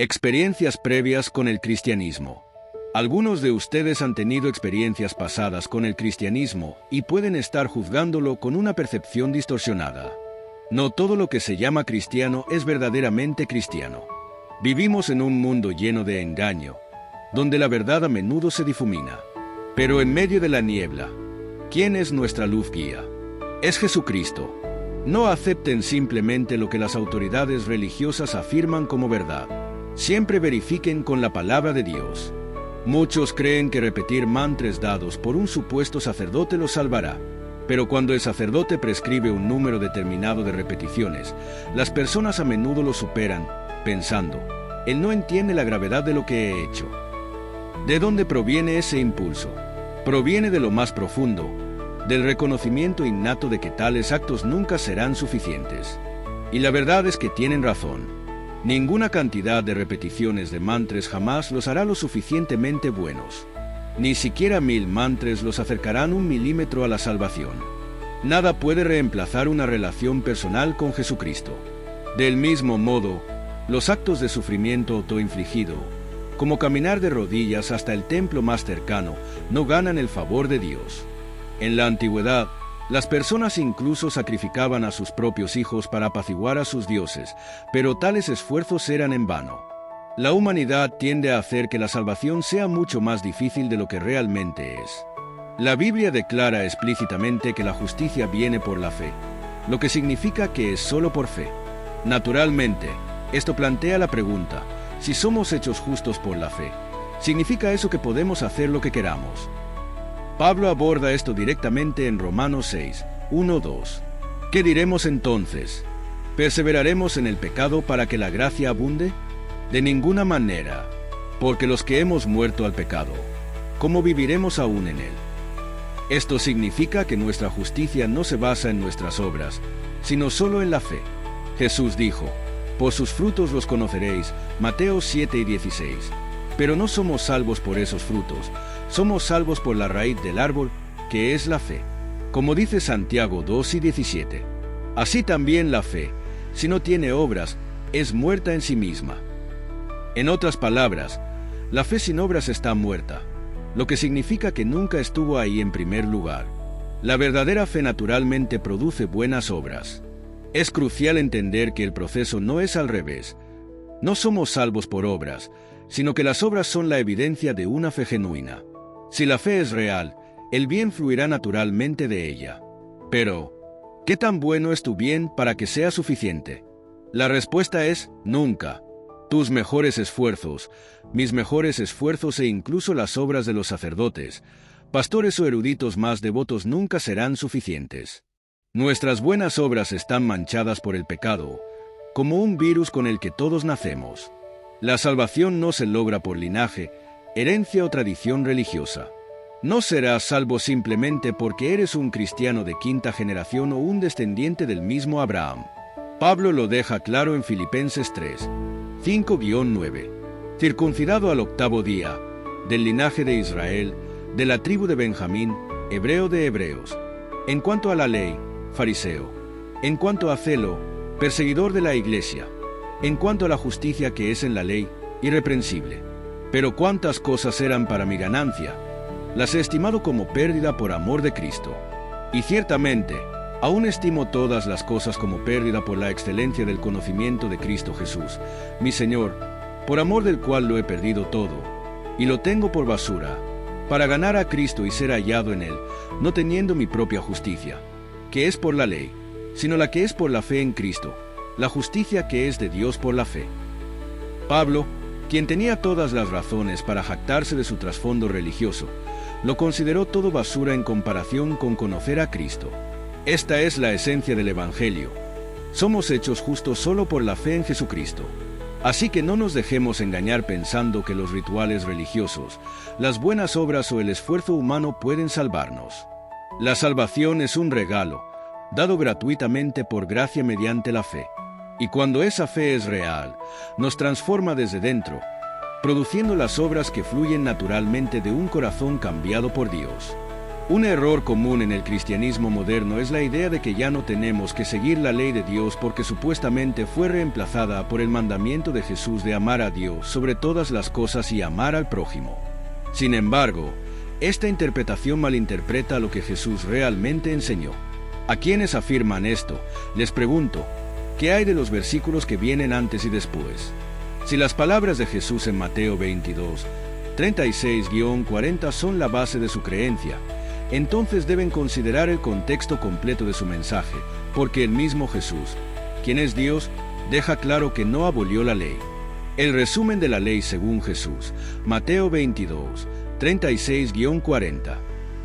Experiencias previas con el cristianismo. Algunos de ustedes han tenido experiencias pasadas con el cristianismo y pueden estar juzgándolo con una percepción distorsionada. No todo lo que se llama cristiano es verdaderamente cristiano. Vivimos en un mundo lleno de engaño, donde la verdad a menudo se difumina. Pero en medio de la niebla, ¿quién es nuestra luz guía? Es Jesucristo. No acepten simplemente lo que las autoridades religiosas afirman como verdad. Siempre verifiquen con la palabra de Dios. Muchos creen que repetir mantras dados por un supuesto sacerdote los salvará. Pero cuando el sacerdote prescribe un número determinado de repeticiones, las personas a menudo lo superan, pensando, él no entiende la gravedad de lo que he hecho. ¿De dónde proviene ese impulso? Proviene de lo más profundo, del reconocimiento innato de que tales actos nunca serán suficientes. Y la verdad es que tienen razón. Ninguna cantidad de repeticiones de mantras jamás los hará lo suficientemente buenos. Ni siquiera 1000 mantras los acercarán 1 milímetro a la salvación. Nada puede reemplazar una relación personal con Jesucristo. Del mismo modo, los actos de sufrimiento autoinfligido, como caminar de rodillas hasta el templo más cercano, no ganan el favor de Dios. En la antigüedad, las personas incluso sacrificaban a sus propios hijos para apaciguar a sus dioses, pero tales esfuerzos eran en vano. La humanidad tiende a hacer que la salvación sea mucho más difícil de lo que realmente es. La Biblia declara explícitamente que la justicia viene por la fe, lo que significa que es solo por fe. Naturalmente, esto plantea la pregunta, si somos hechos justos por la fe, ¿significa eso que podemos hacer lo que queramos? Pablo aborda esto directamente en Romanos 6, 1-2. ¿Qué diremos entonces? ¿Perseveraremos en el pecado para que la gracia abunde? De ninguna manera, porque los que hemos muerto al pecado, ¿cómo viviremos aún en él? Esto significa que nuestra justicia no se basa en nuestras obras, sino solo en la fe. Jesús dijo, por sus frutos los conoceréis, Mateo 7:16. Pero no somos salvos por esos frutos, somos salvos por la raíz del árbol, que es la fe. Como dice Santiago 2:17. Así también la fe, si no tiene obras, es muerta en sí misma. En otras palabras, la fe sin obras está muerta, lo que significa que nunca estuvo ahí en primer lugar. La verdadera fe naturalmente produce buenas obras. Es crucial entender que el proceso no es al revés. No somos salvos por obras, sino que las obras son la evidencia de una fe genuina. Si la fe es real, el bien fluirá naturalmente de ella. Pero, ¿qué tan bueno es tu bien para que sea suficiente? La respuesta es, nunca. Tus mejores esfuerzos, mis mejores esfuerzos e incluso las obras de los sacerdotes, pastores o eruditos más devotos nunca serán suficientes. Nuestras buenas obras están manchadas por el pecado, como un virus con el que todos nacemos. La salvación no se logra por linaje, herencia o tradición religiosa. No serás salvo simplemente porque eres un cristiano de 5ª generación o un descendiente del mismo Abraham. Pablo lo deja claro en Filipenses 3, 5-9. Circuncidado al 8º día, del linaje de Israel, de la tribu de Benjamín, hebreo de hebreos. En cuanto a la ley, fariseo. En cuanto a celo, perseguidor de la iglesia. En cuanto a la justicia que es en la ley, irreprensible. Pero cuántas cosas eran para mi ganancia, las he estimado como pérdida por amor de Cristo. Y ciertamente, aún estimo todas las cosas como pérdida por la excelencia del conocimiento de Cristo Jesús, mi Señor, por amor del cual lo he perdido todo, y lo tengo por basura, para ganar a Cristo y ser hallado en Él, no teniendo mi propia justicia, que es por la ley, sino la que es por la fe en Cristo, la justicia que es de Dios por la fe. Pablo, quien tenía todas las razones para jactarse de su trasfondo religioso, lo consideró todo basura en comparación con conocer a Cristo. Esta es la esencia del Evangelio. Somos hechos justos solo por la fe en Jesucristo. Así que no nos dejemos engañar pensando que los rituales religiosos, las buenas obras o el esfuerzo humano pueden salvarnos. La salvación es un regalo, dado gratuitamente por gracia mediante la fe. Y cuando esa fe es real, nos transforma desde dentro, produciendo las obras que fluyen naturalmente de un corazón cambiado por Dios. Un error común en el cristianismo moderno es la idea de que ya no tenemos que seguir la ley de Dios porque supuestamente fue reemplazada por el mandamiento de Jesús de amar a Dios sobre todas las cosas y amar al prójimo. Sin embargo, esta interpretación malinterpreta lo que Jesús realmente enseñó. A quienes afirman esto, les pregunto, ¿qué hay de los versículos que vienen antes y después? Si las palabras de Jesús en Mateo 22, 36-40 son la base de su creencia, entonces deben considerar el contexto completo de su mensaje, porque el mismo Jesús, quien es Dios, deja claro que no abolió la ley. El resumen de la ley según Jesús, Mateo 22, 36-40.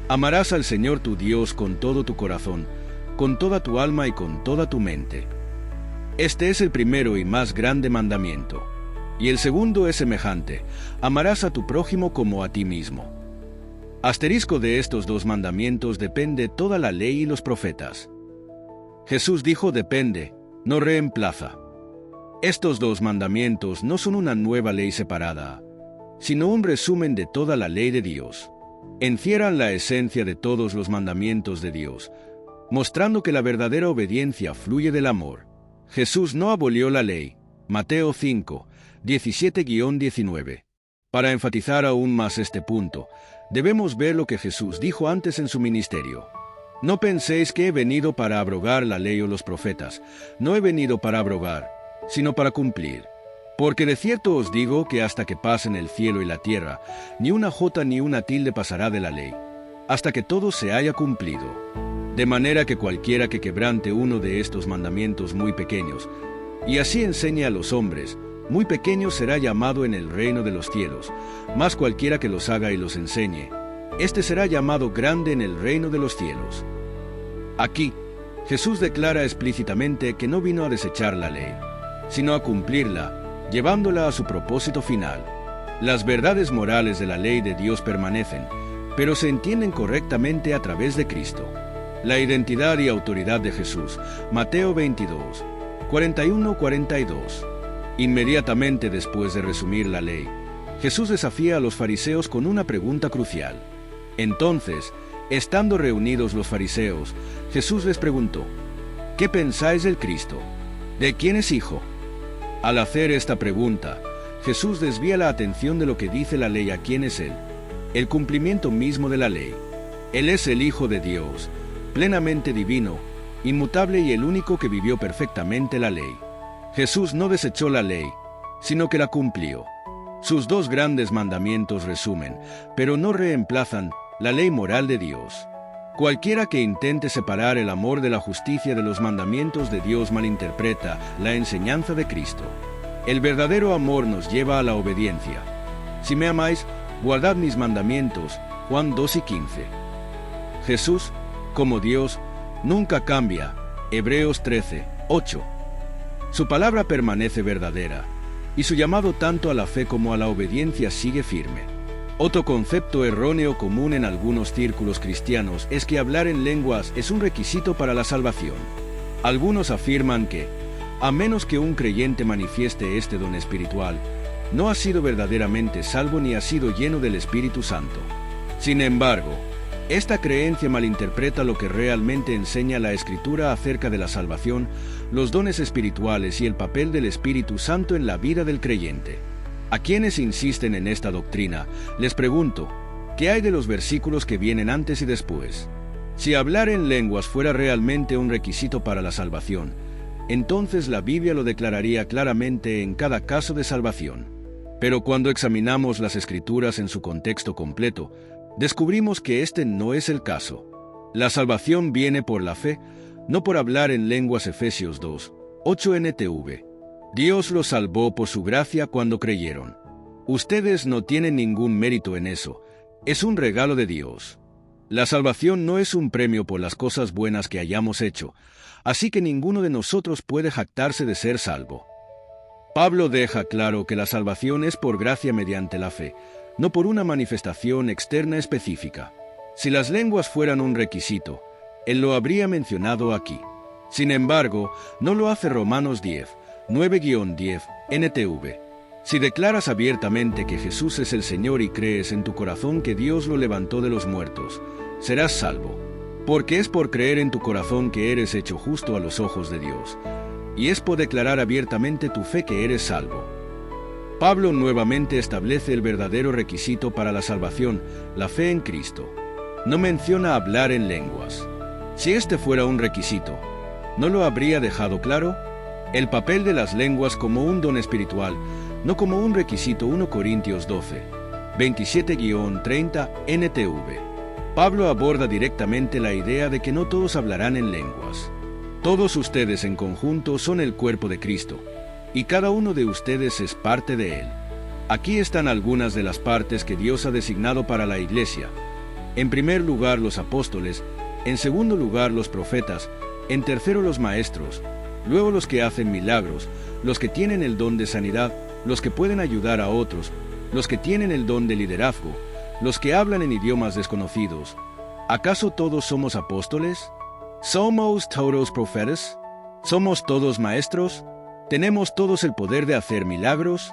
Amarás al Señor tu Dios con todo tu corazón, con toda tu alma y con toda tu mente. Este es el primero y más grande mandamiento. Y el segundo es semejante: amarás a tu prójimo como a ti mismo. Asterisco de estos dos mandamientos depende toda la ley y los profetas. Jesús dijo depende, no reemplaza. Estos dos mandamientos no son una nueva ley separada, sino un resumen de toda la ley de Dios. Encierran la esencia de todos los mandamientos de Dios, mostrando que la verdadera obediencia fluye del amor. Jesús no abolió la ley. Mateo 5, 17-19. Para enfatizar aún más este punto, debemos ver lo que Jesús dijo antes en su ministerio. No penséis que he venido para abrogar la ley o los profetas. No he venido para abrogar, sino para cumplir. Porque de cierto os digo que hasta que pasen el cielo y la tierra, ni una jota ni una tilde pasará de la ley, hasta que todo se haya cumplido. De manera que cualquiera que quebrante uno de estos mandamientos muy pequeños, y así enseñe a los hombres, muy pequeño será llamado en el reino de los cielos, mas cualquiera que los haga y los enseñe, éste será llamado grande en el reino de los cielos. Aquí, Jesús declara explícitamente que no vino a desechar la ley, sino a cumplirla, llevándola a su propósito final. Las verdades morales de la ley de Dios permanecen, pero se entienden correctamente a través de Cristo. La identidad y autoridad de Jesús, Mateo 22, 41-42. Inmediatamente después de resumir la ley, Jesús desafía a los fariseos con una pregunta crucial. Entonces, estando reunidos los fariseos, Jesús les preguntó: ¿qué pensáis del Cristo? ¿De quién es hijo? Al hacer esta pregunta, Jesús desvía la atención de lo que dice la ley a quién es Él, el cumplimiento mismo de la ley. Él es el Hijo de Dios, plenamente divino, inmutable y el único que vivió perfectamente la ley. Jesús no desechó la ley, sino que la cumplió. Sus dos grandes mandamientos resumen, pero no reemplazan, la ley moral de Dios. Cualquiera que intente separar el amor de la justicia de los mandamientos de Dios malinterpreta la enseñanza de Cristo. El verdadero amor nos lleva a la obediencia. Si me amáis, guardad mis mandamientos. Juan 2:15. Jesús, como Dios, nunca cambia. Hebreos 13:8. Su palabra permanece verdadera, y su llamado tanto a la fe como a la obediencia sigue firme. Otro concepto erróneo común en algunos círculos cristianos es que hablar en lenguas es un requisito para la salvación. Algunos afirman que, a menos que un creyente manifieste este don espiritual, no ha sido verdaderamente salvo ni ha sido lleno del Espíritu Santo. Sin embargo, esta creencia malinterpreta lo que realmente enseña la Escritura acerca de la salvación, los dones espirituales y el papel del Espíritu Santo en la vida del creyente. A quienes insisten en esta doctrina, les pregunto, ¿qué hay de los versículos que vienen antes y después? Si hablar en lenguas fuera realmente un requisito para la salvación, entonces la Biblia lo declararía claramente en cada caso de salvación. Pero cuando examinamos las Escrituras en su contexto completo, descubrimos que este no es el caso. La salvación viene por la fe, no por hablar en lenguas. Efesios 2, 8 NTV. Dios los salvó por su gracia cuando creyeron. Ustedes no tienen ningún mérito en eso, es un regalo de Dios. La salvación no es un premio por las cosas buenas que hayamos hecho, así que ninguno de nosotros puede jactarse de ser salvo. Pablo deja claro que la salvación es por gracia mediante la fe, no por una manifestación externa específica. Si las lenguas fueran un requisito, él lo habría mencionado aquí. Sin embargo, no lo hace Romanos 10, 9-10, NTV. Si declaras abiertamente que Jesús es el Señor y crees en tu corazón que Dios lo levantó de los muertos, serás salvo, porque es por creer en tu corazón que eres hecho justo a los ojos de Dios, y es por declarar abiertamente tu fe que eres salvo. Pablo nuevamente establece el verdadero requisito para la salvación, la fe en Cristo. No menciona hablar en lenguas. Si este fuera un requisito, ¿no lo habría dejado claro? El papel de las lenguas como un don espiritual, no como un requisito. 1 Corintios 12, 27-30 NTV. Pablo aborda directamente la idea de que no todos hablarán en lenguas. Todos ustedes en conjunto son el cuerpo de Cristo, y cada uno de ustedes es parte de él. Aquí están algunas de las partes que Dios ha designado para la iglesia. En primer lugar, los apóstoles; en segundo lugar, los profetas; en tercero, los maestros; luego los que hacen milagros, los que tienen el don de sanidad, los que pueden ayudar a otros, los que tienen el don de liderazgo, los que hablan en idiomas desconocidos. ¿Acaso todos somos apóstoles? ¿Somos todos profetas? ¿Somos todos maestros? ¿Tenemos todos el poder de hacer milagros?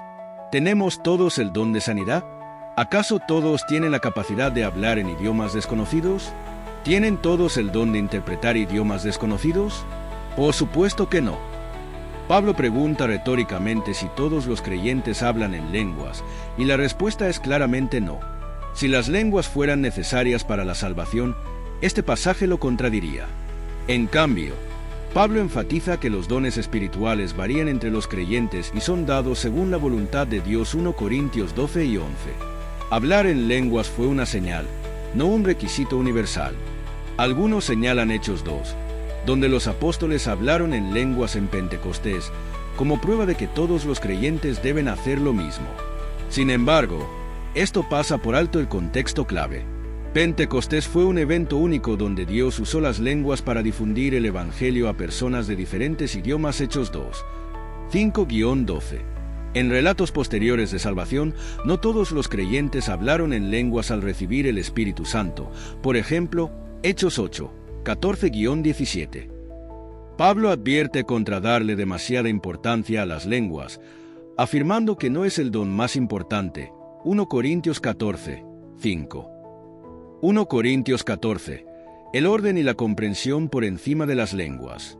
¿Tenemos todos el don de sanidad? ¿Acaso todos tienen la capacidad de hablar en idiomas desconocidos? ¿Tienen todos el don de interpretar idiomas desconocidos? Por supuesto que no. Pablo pregunta retóricamente si todos los creyentes hablan en lenguas, y la respuesta es claramente no. Si las lenguas fueran necesarias para la salvación, este pasaje lo contradiría. En cambio, Pablo enfatiza que los dones espirituales varían entre los creyentes y son dados según la voluntad de Dios. 1 Corintios 12 y 11. Hablar en lenguas fue una señal, no un requisito universal. Algunos señalan Hechos 2, donde los apóstoles hablaron en lenguas en Pentecostés, como prueba de que todos los creyentes deben hacer lo mismo. Sin embargo, esto pasa por alto el contexto clave. Pentecostés fue un evento único donde Dios usó las lenguas para difundir el Evangelio a personas de diferentes idiomas. Hechos 2, 5-12. En relatos posteriores de salvación, no todos los creyentes hablaron en lenguas al recibir el Espíritu Santo. Por ejemplo, Hechos 8, 14-17. Pablo advierte contra darle demasiada importancia a las lenguas, afirmando que no es el don más importante. 1 Corintios 14, 5. 1 Corintios 14. El orden y la comprensión por encima de las lenguas.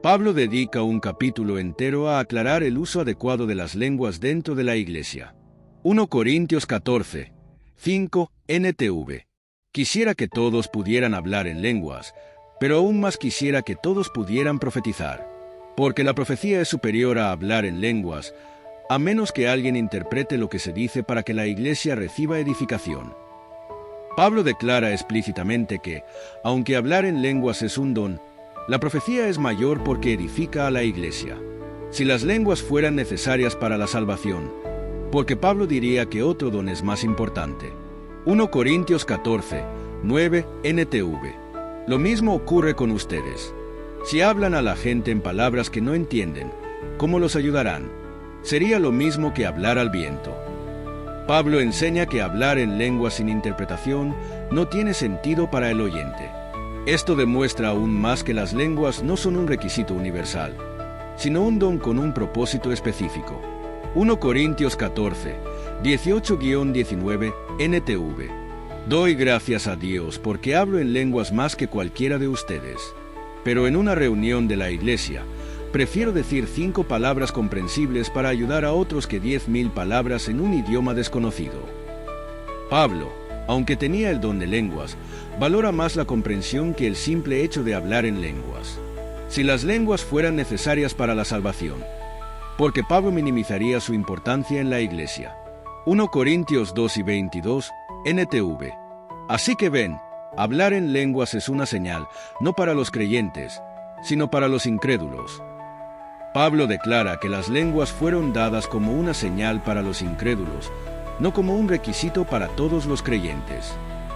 Pablo dedica un capítulo entero a aclarar el uso adecuado de las lenguas dentro de la iglesia. 1 Corintios 14, 5 NTV. Quisiera que todos pudieran hablar en lenguas, pero aún más quisiera que todos pudieran profetizar, porque la profecía es superior a hablar en lenguas, a menos que alguien interprete lo que se dice para que la iglesia reciba edificación. Pablo declara explícitamente que, aunque hablar en lenguas es un don, la profecía es mayor porque edifica a la iglesia. Si las lenguas fueran necesarias para la salvación, porque Pablo diría que otro don es más importante. 1 Corintios 14, 9 NTV. Lo mismo ocurre con ustedes. Si hablan a la gente en palabras que no entienden, ¿cómo los ayudarán? Sería lo mismo que hablar al viento. Pablo enseña que hablar en lenguas sin interpretación no tiene sentido para el oyente. Esto demuestra aún más que las lenguas no son un requisito universal, sino un don con un propósito específico. 1 Corintios 14, 18-19 NTV. Doy gracias a Dios porque hablo en lenguas más que cualquiera de ustedes. Pero en una reunión de la iglesia, prefiero decir 5 palabras comprensibles para ayudar a otros que 10.000 palabras en un idioma desconocido. Pablo, aunque tenía el don de lenguas, valora más la comprensión que el simple hecho de hablar en lenguas. Si las lenguas fueran necesarias para la salvación, porque Pablo minimizaría su importancia en la iglesia. 1 Corintios 2 y 22, NTV. Así que ven, hablar en lenguas es una señal, no para los creyentes, sino para los incrédulos. Pablo declara que las lenguas fueron dadas como una señal para los incrédulos, no como un requisito para todos los creyentes.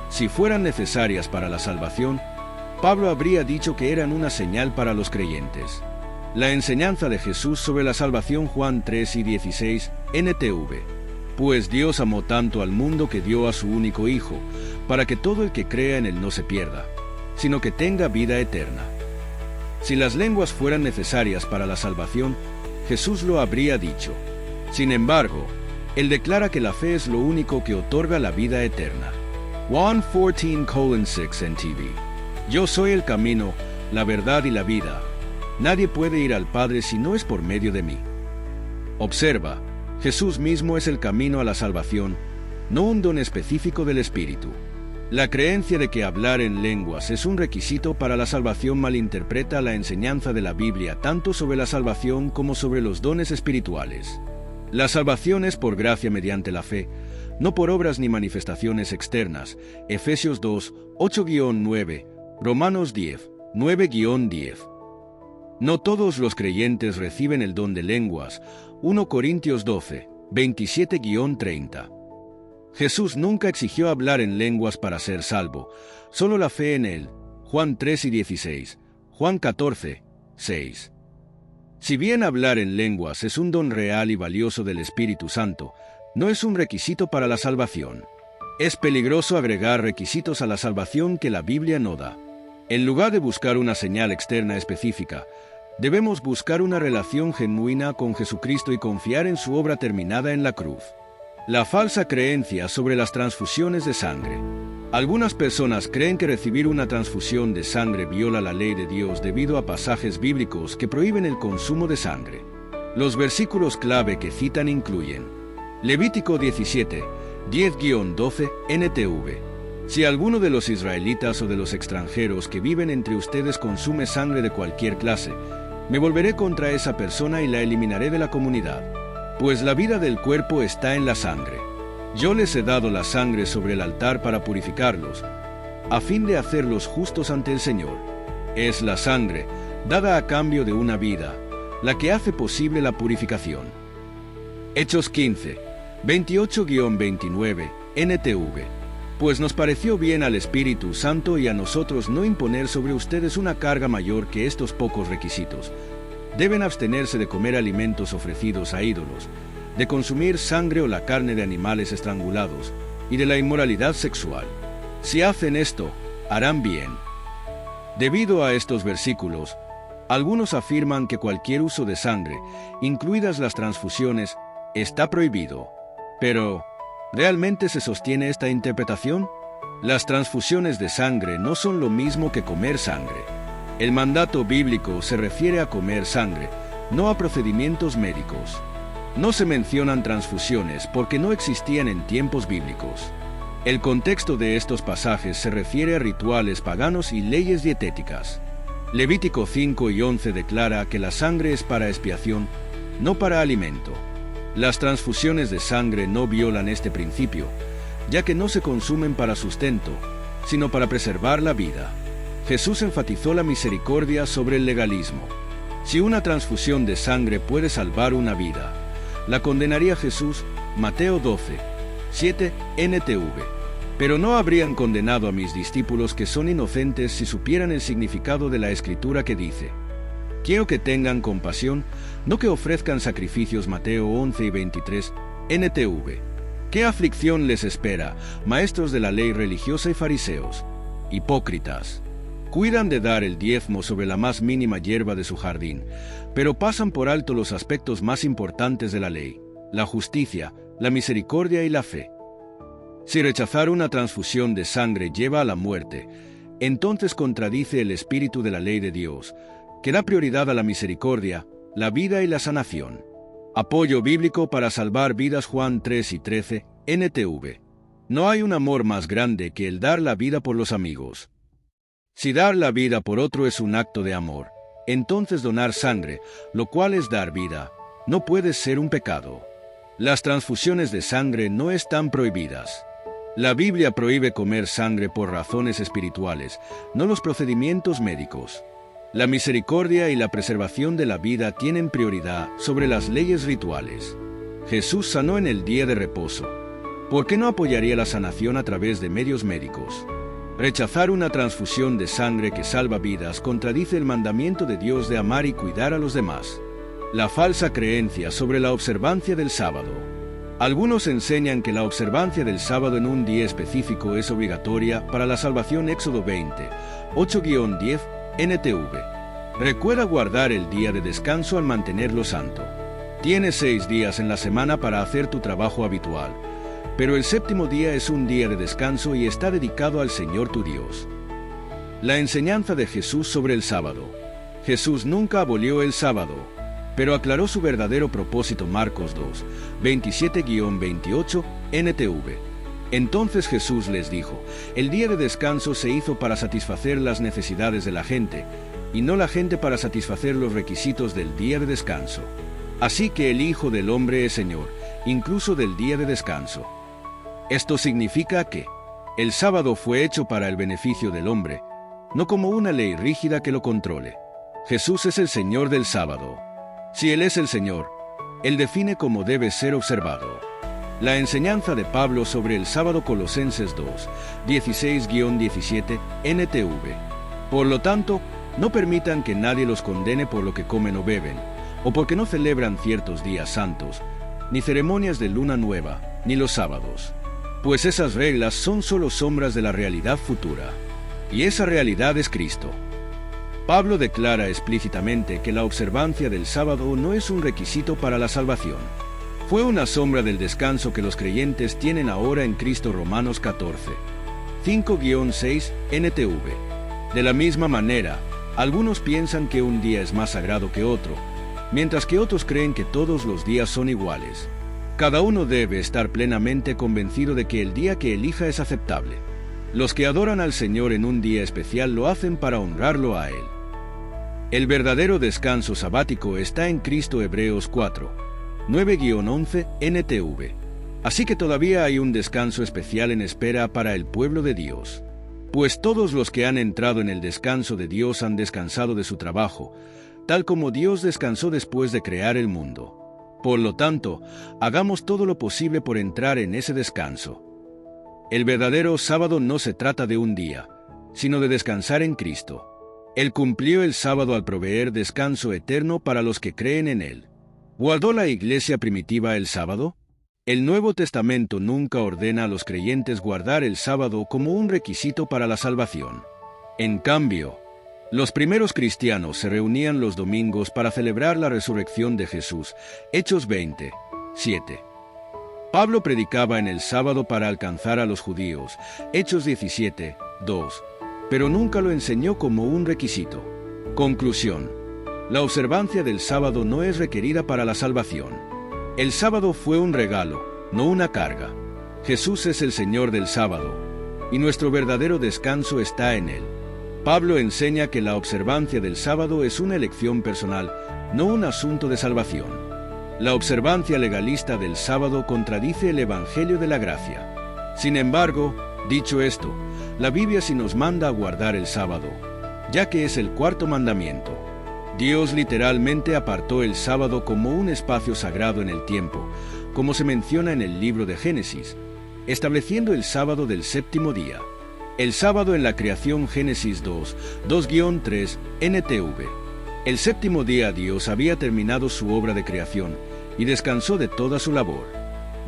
Si fueran necesarias para la salvación, Pablo habría dicho que eran una señal para los creyentes. La enseñanza de Jesús sobre la salvación. Juan 3 y 16, NTV. Pues Dios amó tanto al mundo que dio a su único Hijo, para que todo el que crea en Él no se pierda, sino que tenga vida eterna. Si las lenguas fueran necesarias para la salvación, Jesús lo habría dicho. Sin embargo, Él declara que la fe es lo único que otorga la vida eterna. Juan 14:6 NTV. Yo soy el camino, la verdad y la vida. Nadie puede ir al Padre si no es por medio de mí. Observa, Jesús mismo es el camino a la salvación, no un don específico del Espíritu. La creencia de que hablar en lenguas es un requisito para la salvación malinterpreta la enseñanza de la Biblia tanto sobre la salvación como sobre los dones espirituales. La salvación es por gracia mediante la fe, no por obras ni manifestaciones externas. Efesios 2, 8-9, Romanos 10, 9-10. No todos los creyentes reciben el don de lenguas. 1 Corintios 12, 27-30. Jesús nunca exigió hablar en lenguas para ser salvo, solo la fe en Él. Juan 3:16, Juan 14:6. Si bien hablar en lenguas es un don real y valioso del Espíritu Santo, no es un requisito para la salvación. Es peligroso agregar requisitos a la salvación que la Biblia no da. En lugar de buscar una señal externa específica, debemos buscar una relación genuina con Jesucristo y confiar en su obra terminada en la cruz. La falsa creencia sobre las transfusiones de sangre. Algunas personas creen que recibir una transfusión de sangre viola la ley de Dios debido a pasajes bíblicos que prohíben el consumo de sangre. Los versículos clave que citan incluyen Levítico 17, 10-12 NTV. Si alguno de los israelitas o de los extranjeros que viven entre ustedes consume sangre de cualquier clase, me volveré contra esa persona y la eliminaré de la comunidad. Pues la vida del cuerpo está en la sangre. Yo les he dado la sangre sobre el altar para purificarlos, a fin de hacerlos justos ante el Señor. Es la sangre, dada a cambio de una vida, la que hace posible la purificación. Hechos 15, 28-29, NTV. Pues nos pareció bien al Espíritu Santo y a nosotros no imponer sobre ustedes una carga mayor que estos pocos requisitos. Deben abstenerse de comer alimentos ofrecidos a ídolos, de consumir sangre o la carne de animales estrangulados, y de la inmoralidad sexual. Si hacen esto, harán bien. Debido a estos versículos, algunos afirman que cualquier uso de sangre, incluidas las transfusiones, está prohibido. Pero, ¿realmente se sostiene esta interpretación? Las transfusiones de sangre no son lo mismo que comer sangre. El mandato bíblico se refiere a comer sangre, no a procedimientos médicos. No se mencionan transfusiones porque no existían en tiempos bíblicos. El contexto de estos pasajes se refiere a rituales paganos y leyes dietéticas. Levítico 5 y 11 declara que la sangre es para expiación, no para alimento. Las transfusiones de sangre no violan este principio, ya que no se consumen para sustento, sino para preservar la vida. Jesús enfatizó la misericordia sobre el legalismo. Si una transfusión de sangre puede salvar una vida, la condenaría Jesús, Mateo 12, 7 NTV. Pero no habrían condenado a mis discípulos que son inocentes si supieran el significado de la Escritura que dice: quiero que tengan compasión, no que ofrezcan sacrificios. Mateo 11 y 23 NTV. ¿Qué aflicción les espera, maestros de la ley religiosa y fariseos? Hipócritas. Cuidan de dar el diezmo sobre la más mínima hierba de su jardín, pero pasan por alto los aspectos más importantes de la ley: la justicia, la misericordia y la fe. Si rechazar una transfusión de sangre lleva a la muerte, entonces contradice el espíritu de la ley de Dios, que da prioridad a la misericordia, la vida y la sanación. Apoyo bíblico para salvar vidas. Juan 3 y 13 NTV. No hay un amor más grande que el dar la vida por los amigos. Si dar la vida por otro es un acto de amor, entonces donar sangre, lo cual es dar vida, no puede ser un pecado. Las transfusiones de sangre no están prohibidas. La Biblia prohíbe comer sangre por razones espirituales, no los procedimientos médicos. La misericordia y la preservación de la vida tienen prioridad sobre las leyes rituales. Jesús sanó en el día de reposo. ¿Por qué no apoyaría la sanación a través de medios médicos? Rechazar una transfusión de sangre que salva vidas contradice el mandamiento de Dios de amar y cuidar a los demás. La falsa creencia sobre la observancia del sábado. Algunos enseñan que la observancia del sábado en un día específico es obligatoria para la salvación. Éxodo 20, 8-10 NTV. Recuerda guardar el día de descanso al mantenerlo santo. Tienes 6 días en la semana para hacer tu trabajo habitual. pero el séptimo día es un día de descanso y está dedicado al Señor tu Dios. La enseñanza de Jesús sobre el sábado. Jesús nunca abolió el sábado, pero aclaró su verdadero propósito. Marcos 2, 27-28, NTV. Entonces Jesús les dijo, el día de descanso se hizo para satisfacer las necesidades de la gente, y no la gente para satisfacer los requisitos del día de descanso. Así que el Hijo del Hombre es Señor, incluso del día de descanso. Esto significa que el sábado fue hecho para el beneficio del hombre, no como una ley rígida que lo controle. Jesús es el Señor del sábado. Si Él es el Señor, Él define cómo debe ser observado. La enseñanza de Pablo sobre el sábado, Colosenses 2, 16-17, NTV. Por lo tanto, no permitan que nadie los condene por lo que comen o beben, o porque no celebran ciertos días santos, ni ceremonias de luna nueva, ni los sábados. Pues esas reglas son solo sombras de la realidad futura, y esa realidad es Cristo. Pablo declara explícitamente que la observancia del sábado no es un requisito para la salvación. Fue una sombra del descanso que los creyentes tienen ahora en Cristo. Romanos 14, 5-6, NTV. De la misma manera, algunos piensan que un día es más sagrado que otro, mientras que otros creen que todos los días son iguales. Cada uno debe estar plenamente convencido de que el día que elija es aceptable. Los que adoran al Señor en un día especial lo hacen para honrarlo a Él. El verdadero descanso sabático está en Cristo. Hebreos 4, 9-11, NTV. Así que todavía hay un descanso especial en espera para el pueblo de Dios. Pues todos los que han entrado en el descanso de Dios han descansado de su trabajo, tal como Dios descansó después de crear el mundo. Por lo tanto, hagamos todo lo posible por entrar en ese descanso. El verdadero sábado no se trata de un día, sino de descansar en Cristo. Él cumplió el sábado al proveer descanso eterno para los que creen en Él. ¿Guardó la iglesia primitiva el sábado? El Nuevo Testamento nunca ordena a los creyentes guardar el sábado como un requisito para la salvación. En cambio, los primeros cristianos se reunían los domingos para celebrar la resurrección de Jesús. Hechos 20, 7. Pablo predicaba en el sábado para alcanzar a los judíos. Hechos 17, 2. Pero nunca lo enseñó como un requisito. Conclusión. La observancia del sábado no es requerida para la salvación. El sábado fue un regalo, no una carga. Jesús es el Señor del sábado, y nuestro verdadero descanso está en Él. Pablo enseña que la observancia del sábado es una elección personal, no un asunto de salvación. La observancia legalista del sábado contradice el Evangelio de la gracia. Sin embargo, dicho esto, la Biblia sí nos manda a guardar el sábado, ya que es el cuarto mandamiento. Dios literalmente apartó el sábado como un espacio sagrado en el tiempo, como se menciona en el libro de Génesis, estableciendo el sábado del séptimo día. El sábado en la creación. Génesis 2, 2-3, NTV. El séptimo día Dios había terminado su obra de creación y descansó de toda su labor.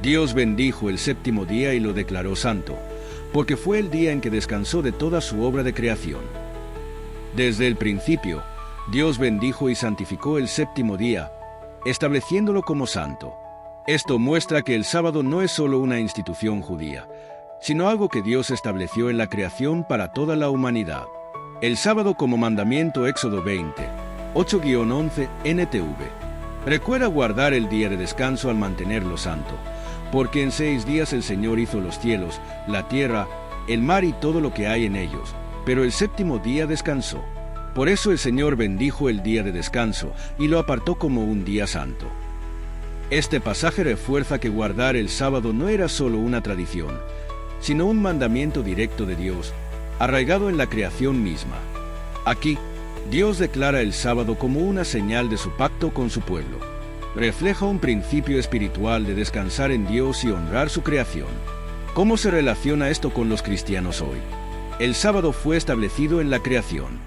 Dios bendijo el séptimo día y lo declaró santo, porque fue el día en que descansó de toda su obra de creación. Desde el principio, Dios bendijo y santificó el séptimo día, estableciéndolo como santo. Esto muestra que el sábado no es solo una institución judía, sino algo que Dios estableció en la creación para toda la humanidad. El sábado como mandamiento. Éxodo 20, 8-11, NTV. Recuerda guardar el día de descanso al mantenerlo santo, porque en 6 días el Señor hizo los cielos, la tierra, el mar y todo lo que hay en ellos, pero el séptimo día descansó. Por eso el Señor bendijo el día de descanso y lo apartó como un día santo. Este pasaje refuerza que guardar el sábado no era solo una tradición, sino un mandamiento directo de Dios, arraigado en la creación misma. Aquí, Dios declara el sábado como una señal de su pacto con su pueblo. Refleja un principio espiritual de descansar en Dios y honrar su creación. ¿Cómo se relaciona esto con los cristianos hoy? El sábado fue establecido en la creación.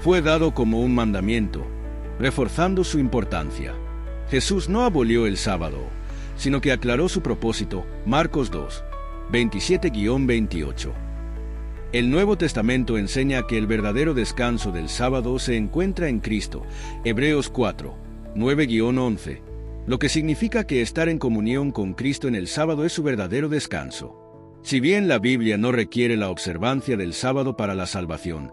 Fue dado como un mandamiento, reforzando su importancia. Jesús no abolió el sábado, sino que aclaró su propósito. Marcos 2, 27-28. El Nuevo Testamento enseña que el verdadero descanso del sábado se encuentra en Cristo. Hebreos 4, 9-11. lo que significa que estar en comunión con Cristo en el sábado es su verdadero descanso. Si bien la Biblia no requiere la observancia del sábado para la salvación,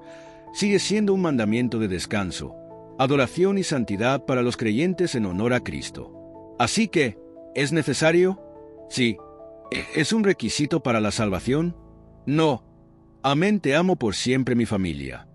sigue siendo un mandamiento de descanso, adoración y santidad para los creyentes en honor a Cristo. Así que, ¿es necesario? Sí. ¿Es un requisito para la salvación? No. Amén. Te amo por siempre, mi familia.